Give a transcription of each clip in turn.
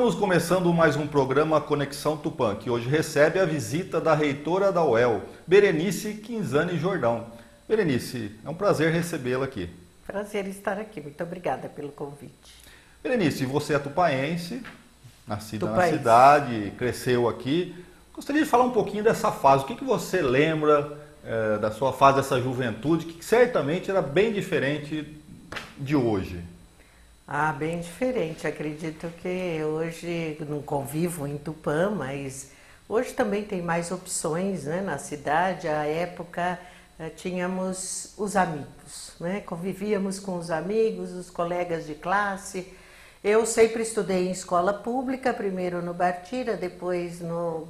Estamos começando mais um programa Conexão Tupã, que hoje recebe a visita da reitora da UEL, Berenice Quinzani Jordão. Berenice, é um prazer recebê-la aqui. Prazer estar aqui, muito obrigada pelo convite. Berenice, você é tupaense, nascida na cidade, cresceu aqui. Gostaria de falar um pouquinho dessa fase. O que você lembra da sua fase, dessa juventude, que certamente era bem diferente de hoje? Bem diferente. Acredito que hoje não convivo em Tupã, mas hoje também tem mais opções, né, na cidade. À época tínhamos os amigos, né? Convivíamos com os amigos, os colegas de classe. Eu sempre estudei em escola pública, primeiro no Bartira, depois no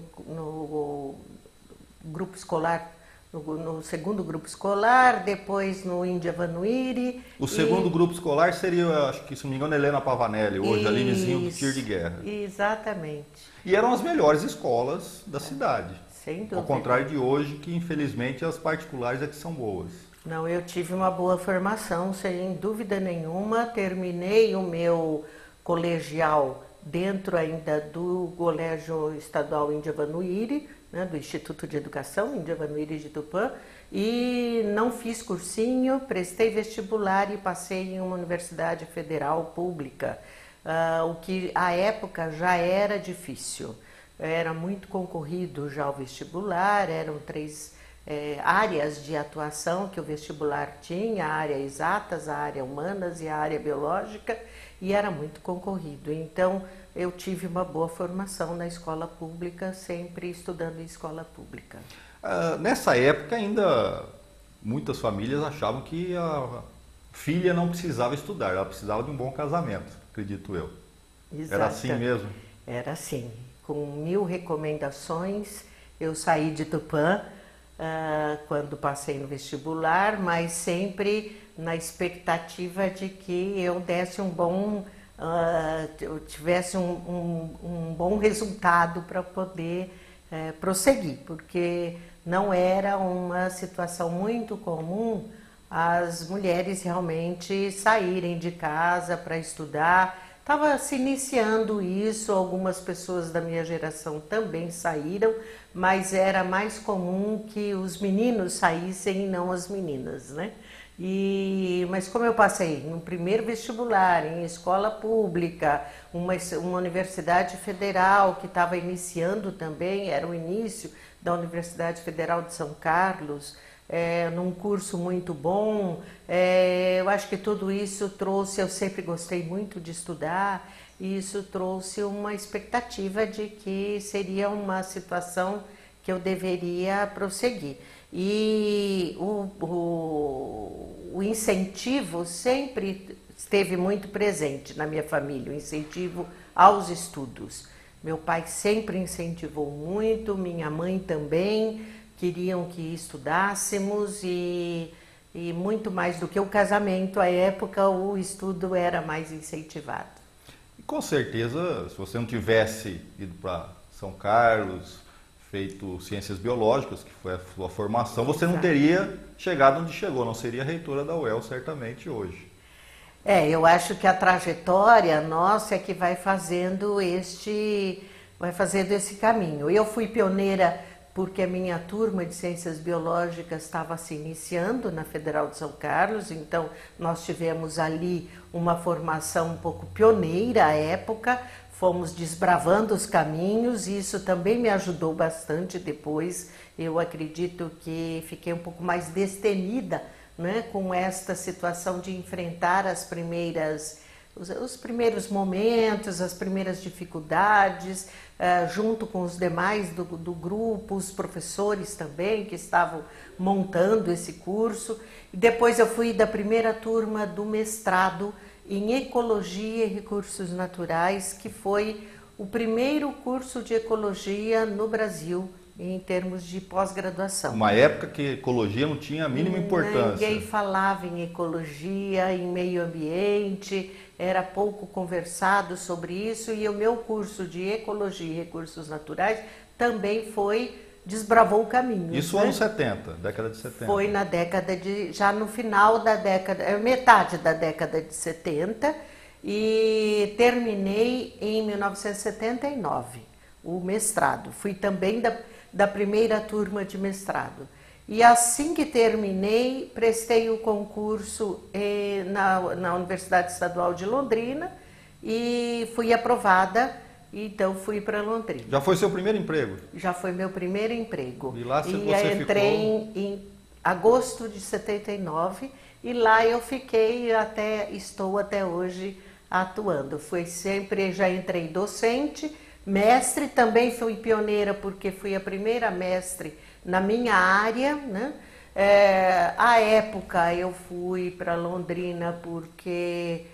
grupo escolar, no segundo grupo escolar, depois no Índia Vanuiri. O segundo grupo escolar seria, acho que se não me engano, Helena Pavanelli, hoje ali vizinho do tiro de guerra. Exatamente. E eram as melhores escolas da cidade. Sem dúvida. Ao contrário de hoje, que infelizmente as particulares é que são boas. Não, eu tive uma boa formação, sem dúvida nenhuma. Terminei o meu colegial dentro ainda do Colégio Estadual Índia Vanuiri, né, do Instituto de Educação Índia Vanuiri de Tupã, e não fiz cursinho, prestei vestibular e passei em uma universidade federal pública, o que à época já era difícil. Era muito concorrido já o vestibular, eram 3 áreas de atuação que o vestibular tinha, a área exatas, a área humanas e a área biológica, e era muito concorrido. Então, eu tive uma boa formação na escola pública, sempre estudando em escola pública. Nessa época ainda muitas famílias achavam que a filha não precisava estudar, ela precisava de um bom casamento, acredito eu. Exato. Era assim mesmo? Era assim. Com 1000 recomendações, eu saí de Tupã quando passei no vestibular, mas sempre na expectativa de que eu desse eu tivesse um bom resultado para poder prosseguir, porque não era uma situação muito comum as mulheres realmente saírem de casa para estudar. Estava se iniciando isso, algumas pessoas da minha geração também saíram, mas era mais comum que os meninos saíssem e não as meninas, né? Mas como eu passei no primeiro vestibular, em escola pública, uma universidade federal que estava iniciando também, era o início da Universidade Federal de São Carlos, num curso muito bom, eu acho que tudo isso trouxe, eu sempre gostei muito de estudar, e isso trouxe uma expectativa de que seria uma situação que eu deveria prosseguir. E o incentivo sempre esteve muito presente na minha família, o incentivo aos estudos. Meu pai sempre incentivou muito, minha mãe também, queriam que estudássemos e muito mais do que o casamento, à época o estudo era mais incentivado. E com certeza, se você não tivesse ido para São Carlos, feito ciências biológicas, que foi a sua formação, você não teria chegado onde chegou, não seria reitora da UEL certamente hoje. Eu acho que a trajetória nossa é que vai fazendo esse caminho. Eu fui pioneira porque a minha turma de ciências biológicas estava se iniciando na Federal de São Carlos, então nós tivemos ali uma formação um pouco pioneira à época, fomos desbravando os caminhos e isso também me ajudou bastante depois. Eu acredito que fiquei um pouco mais destemida, né, com esta situação de enfrentar os primeiros momentos, as primeiras dificuldades, junto com os demais do grupo, os professores também que estavam montando esse curso. E depois eu fui da primeira turma do mestrado em Ecologia e Recursos Naturais, que foi o primeiro curso de ecologia no Brasil em termos de pós-graduação. Uma época que ecologia não tinha a mínima importância. Ninguém falava em ecologia, em meio ambiente, era pouco conversado sobre isso, e o meu curso de Ecologia e Recursos Naturais também desbravou o caminho. Isso anos 70, década de 70. Foi já no final da década, metade da década de 70, e terminei em 1979 o mestrado. Fui também da primeira turma de mestrado. E assim que terminei, prestei o concurso na Universidade Estadual de Londrina e fui aprovada, então fui para Londrina. Já foi seu primeiro emprego? Já foi meu primeiro emprego. E lá você entrei ficou... em agosto de 79 e lá eu fiquei estou até hoje atuando. Foi sempre, já entrei docente, mestre, também fui pioneira porque fui a primeira mestre na minha área, né? À época eu fui para Londrina porque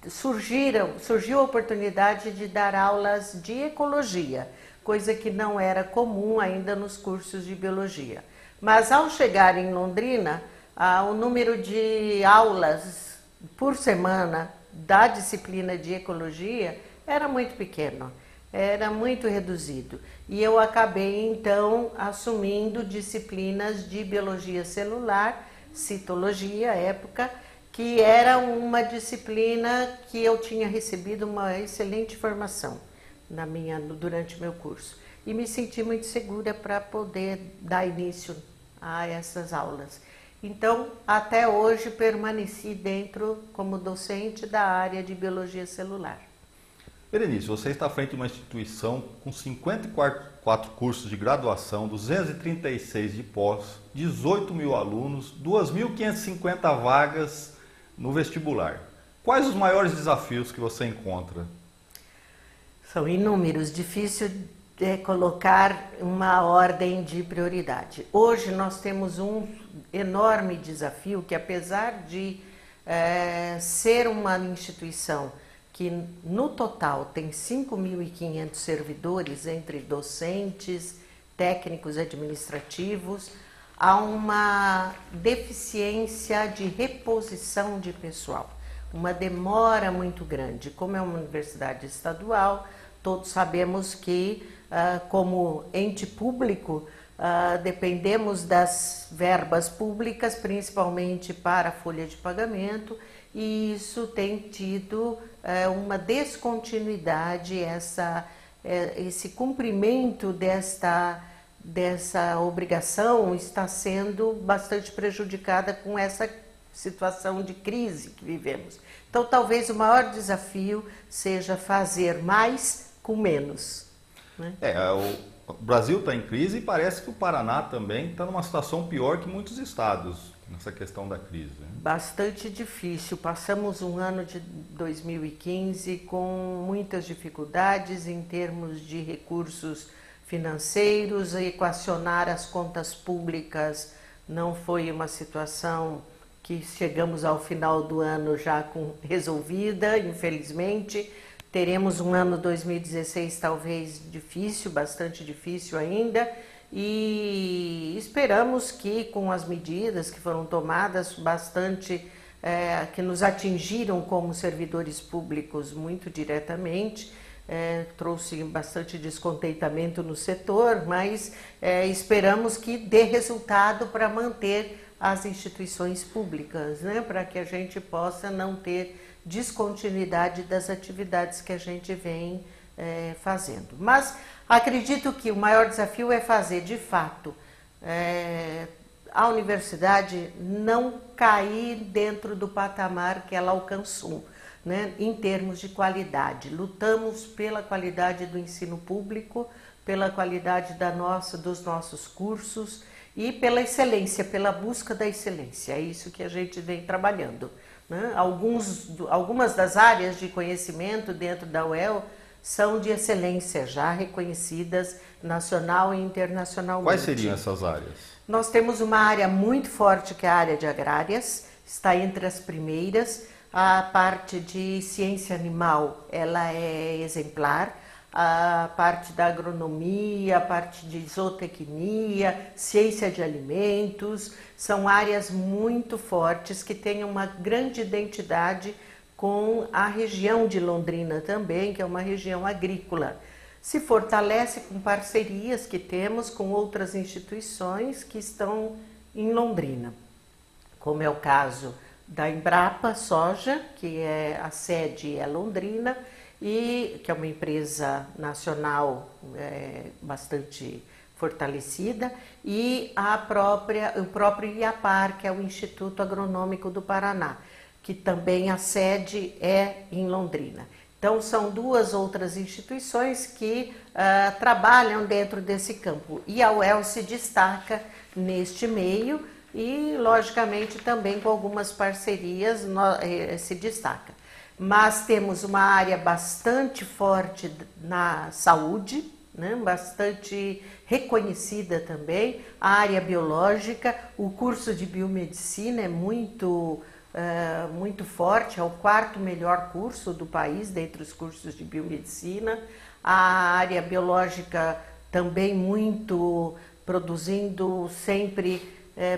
surgiu a oportunidade de dar aulas de ecologia, coisa que não era comum ainda nos cursos de biologia. Mas ao chegar em Londrina, o número de aulas por semana da disciplina de ecologia era muito pequeno, era muito reduzido. E eu acabei então assumindo disciplinas de biologia celular, citologia à época, que era uma disciplina que eu tinha recebido uma excelente formação durante meu curso. E me senti muito segura para poder dar início a essas aulas. Então, até hoje, permaneci dentro como docente da área de biologia celular. Berenice, você está à frente de uma instituição com 54 cursos de graduação, 236 de pós, 18 mil alunos, 2.550 vagas no vestibular. Quais os maiores desafios que você encontra? São inúmeros, difícil colocar uma ordem de prioridade. Hoje nós temos um enorme desafio que, apesar de ser uma instituição que no total tem 5.500 servidores, entre docentes, técnicos administrativos, há uma deficiência de reposição de pessoal, uma demora muito grande. Como é uma universidade estadual, todos sabemos que, como ente público, dependemos das verbas públicas, principalmente para a folha de pagamento, e isso tem tido uma descontinuidade, esse cumprimento dessa obrigação está sendo bastante prejudicada com essa situação de crise que vivemos. Então, talvez o maior desafio seja fazer mais com menos, né? O Brasil está em crise e parece que o Paraná também está numa situação pior que muitos estados nessa questão da crise. Bastante difícil. Passamos um ano de 2015 com muitas dificuldades em termos de recursos financeiros, equacionar as contas públicas não foi uma situação que chegamos ao final do ano já resolvida, infelizmente. Teremos um ano 2016 talvez difícil, bastante difícil ainda, e esperamos que com as medidas que foram tomadas que nos atingiram como servidores públicos muito diretamente, trouxe bastante descontentamento no setor, mas esperamos que dê resultado para manter as instituições públicas, né? Para que a gente possa não ter descontinuidade das atividades que a gente vem fazendo. Mas acredito que o maior desafio é fazer, de fato, a universidade não cair dentro do patamar que ela alcançou, né, em termos de qualidade. Lutamos pela qualidade do ensino público, pela qualidade dos nossos cursos e pela excelência, pela busca da excelência. É isso que a gente vem trabalhando, né? Algumas das áreas de conhecimento dentro da UEL são de excelência, já reconhecidas nacional e internacionalmente. Quais seriam essas áreas? Nós temos uma área muito forte que é a área de agrárias, está entre as primeiras. A parte de ciência animal, ela é exemplar. A parte da agronomia, a parte de zootecnia, ciência de alimentos, são áreas muito fortes que têm uma grande identidade com a região de Londrina também, que é uma região agrícola. Se fortalece com parcerias que temos com outras instituições que estão em Londrina, como é o caso da Embrapa Soja, que a sede é Londrina, e que é uma empresa nacional bastante fortalecida, e o próprio IAPAR, que é o Instituto Agronômico do Paraná, que também a sede é em Londrina. Então, são duas outras instituições que trabalham dentro desse campo. E a UEL se destaca neste meio e, logicamente, também com algumas parcerias se destaca. Mas temos uma área bastante forte na saúde, né, bastante reconhecida também, a área biológica, o curso de biomedicina é muito forte, é o 4º melhor curso do país dentre os cursos de biomedicina, a área biológica também muito produzindo sempre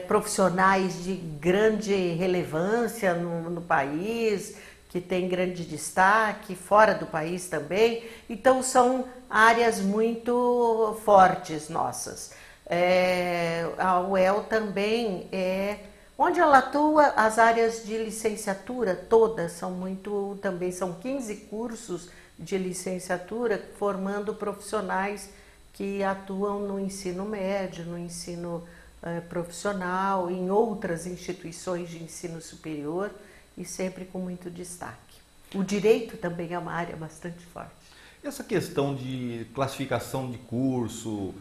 profissionais de grande relevância no país, que tem grande destaque, fora do país também. Então, são áreas muito fortes nossas. A UEL também onde ela atua, as áreas de licenciatura todas também são 15 cursos de licenciatura, formando profissionais que atuam no ensino médio, no ensino profissional, em outras instituições de ensino superior, e sempre com muito destaque. O direito também é uma área bastante forte. Essa questão de classificação de curso,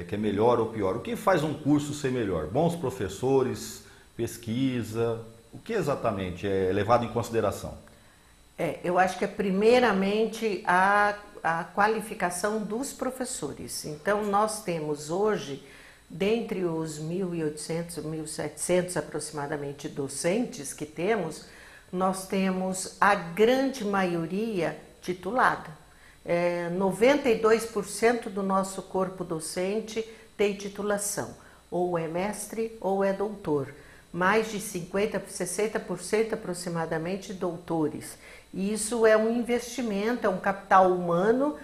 que é melhor ou pior, o que faz um curso ser melhor? Bons professores, pesquisa, o que exatamente é levado em consideração? Eu acho que é primeiramente a qualificação dos professores. Então, nós temos hoje, dentre os 1.800, 1.700 aproximadamente docentes que temos, nós temos a grande maioria titulada. 92% do nosso corpo docente tem titulação, ou é mestre ou é doutor. Mais de 50%, 60% aproximadamente doutores. E isso é um investimento, é um capital humano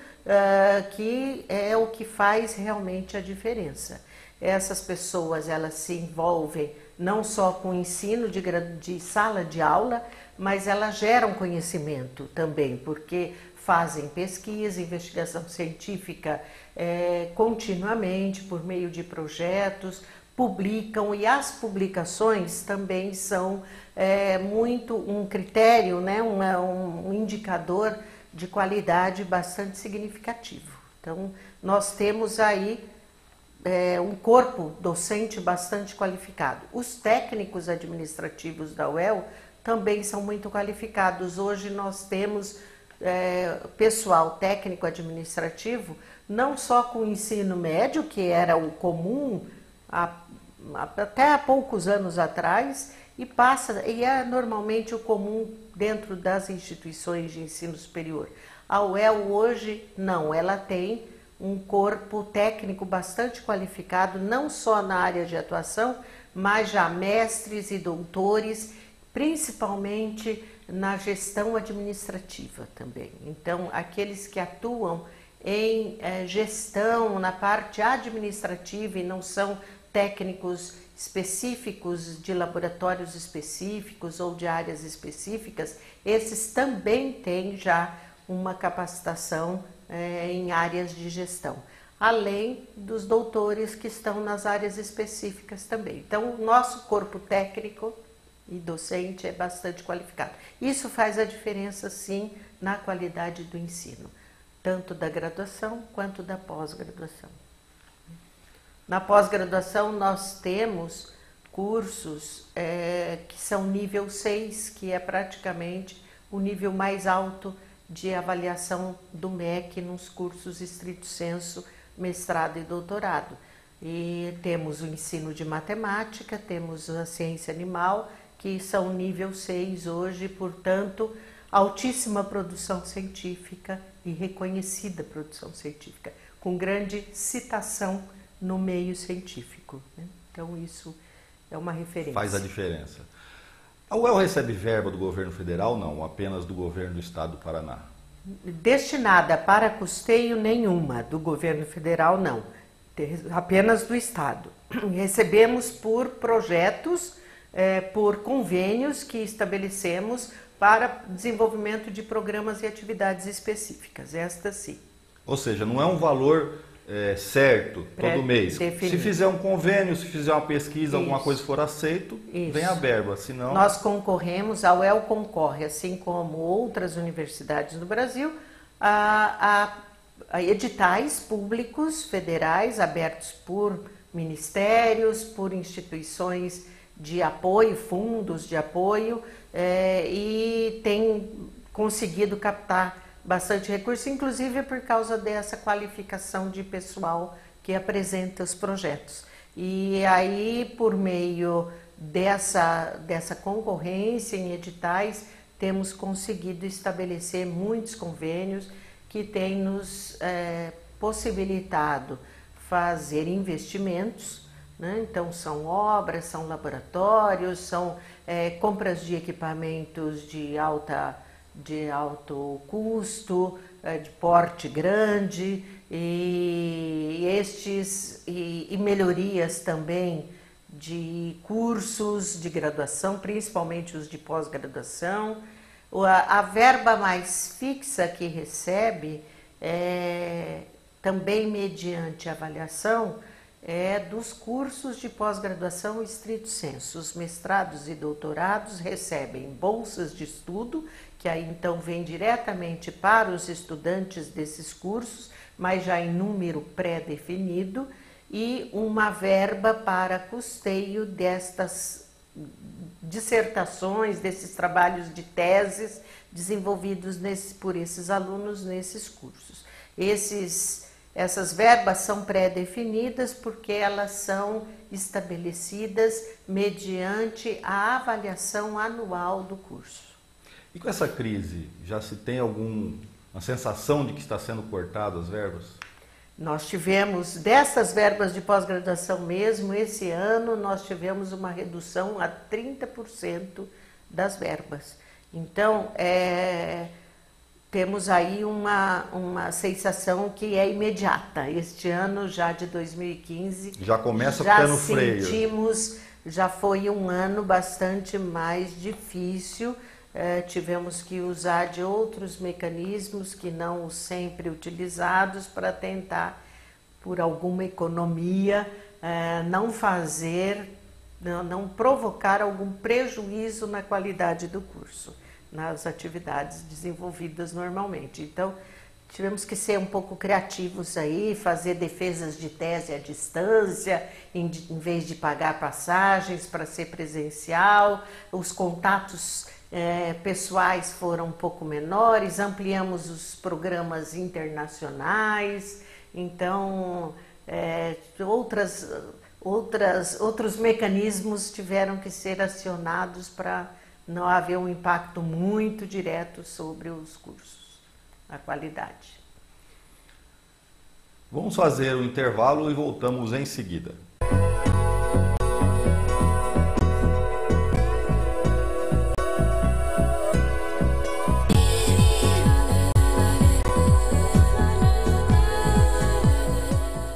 que é o que faz realmente a diferença. Essas pessoas, elas se envolvem não só com o ensino de sala de aula, mas elas geram conhecimento também, porque fazem pesquisa, investigação científica continuamente por meio de projetos, publicam, e as publicações também são muito um critério, né, um indicador de qualidade bastante significativo. Então, nós temos aí um corpo docente bastante qualificado. Os técnicos administrativos da UEL também são muito qualificados. Hoje nós temos pessoal técnico administrativo, não só com o ensino médio, que era o comum até há poucos anos atrás, e é normalmente o comum dentro das instituições de ensino superior. A UEL hoje não, ela tem um corpo técnico bastante qualificado, não só na área de atuação, mas já mestres e doutores, principalmente na gestão administrativa também. Então, aqueles que atuam em gestão, na parte administrativa, e não são técnicos específicos de laboratórios específicos ou de áreas específicas, esses também têm já uma capacitação em áreas de gestão, além dos doutores que estão nas áreas específicas também. Então, o nosso corpo técnico e docente é bastante qualificado. Isso faz a diferença, sim, na qualidade do ensino, tanto da graduação quanto da pós-graduação. Na pós-graduação, nós temos cursos que são nível 6, que é praticamente o nível mais alto de avaliação do MEC nos cursos estrito sensu, mestrado e doutorado. E temos o ensino de matemática, temos a ciência animal, que são nível 6 hoje, portanto, altíssima produção científica e reconhecida produção científica, com grande citação no meio científico, né? Então, isso é uma referência. Faz a diferença. A UEL recebe verba do governo federal? Não, apenas do governo do estado do Paraná. Destinada para custeio nenhuma, do governo federal não, apenas do estado. Recebemos por projetos por convênios que estabelecemos para desenvolvimento de programas e atividades específicas, esta sim. Ou seja, não é um valor certo todo mês. Definido. Se fizer um convênio, se fizer uma pesquisa, alguma coisa for aceito, vem a verba, senão... Nós concorremos, a UEL concorre, assim como outras universidades no Brasil, a editais públicos federais abertos por ministérios, por instituições de apoio, fundos de apoio, e tem conseguido captar bastante recurso, inclusive por causa dessa qualificação de pessoal que apresenta os projetos. E aí, por meio dessa concorrência em editais, temos conseguido estabelecer muitos convênios que têm nos possibilitado fazer investimentos, né? Então, são obras, são laboratórios, são compras de equipamentos de alto custo, de porte grande, e melhorias também de cursos de graduação, principalmente os de pós-graduação. A verba mais fixa que recebe, também mediante avaliação, dos cursos de pós-graduação estrito sensu. Os mestrados e doutorados recebem bolsas de estudo, que aí então vem diretamente para os estudantes desses cursos, mas já em número pré-definido, e uma verba para custeio destas dissertações, desses trabalhos de teses desenvolvidos por esses alunos nesses cursos. Essas verbas são pré-definidas porque elas são estabelecidas mediante a avaliação anual do curso. E com essa crise, já se tem alguma sensação de que está sendo cortado as verbas? Nós tivemos, dessas verbas de pós-graduação mesmo, esse ano nós tivemos uma redução a 30% das verbas. Então, temos aí uma sensação que é imediata. Este ano, já de 2015, já começa pé no freio. Já foi um ano bastante mais difícil. Tivemos que usar de outros mecanismos que não os sempre utilizados para tentar, por alguma economia, não provocar algum prejuízo na qualidade do curso, nas atividades desenvolvidas normalmente. Então, tivemos que ser um pouco criativos aí, fazer defesas de tese à distância, em vez de pagar passagens para ser presencial. Os contatos pessoais foram um pouco menores, ampliamos os programas internacionais, então outros mecanismos tiveram que ser acionados para não haver um impacto muito direto sobre os cursos, a qualidade. Vamos fazer um intervalo e voltamos em seguida.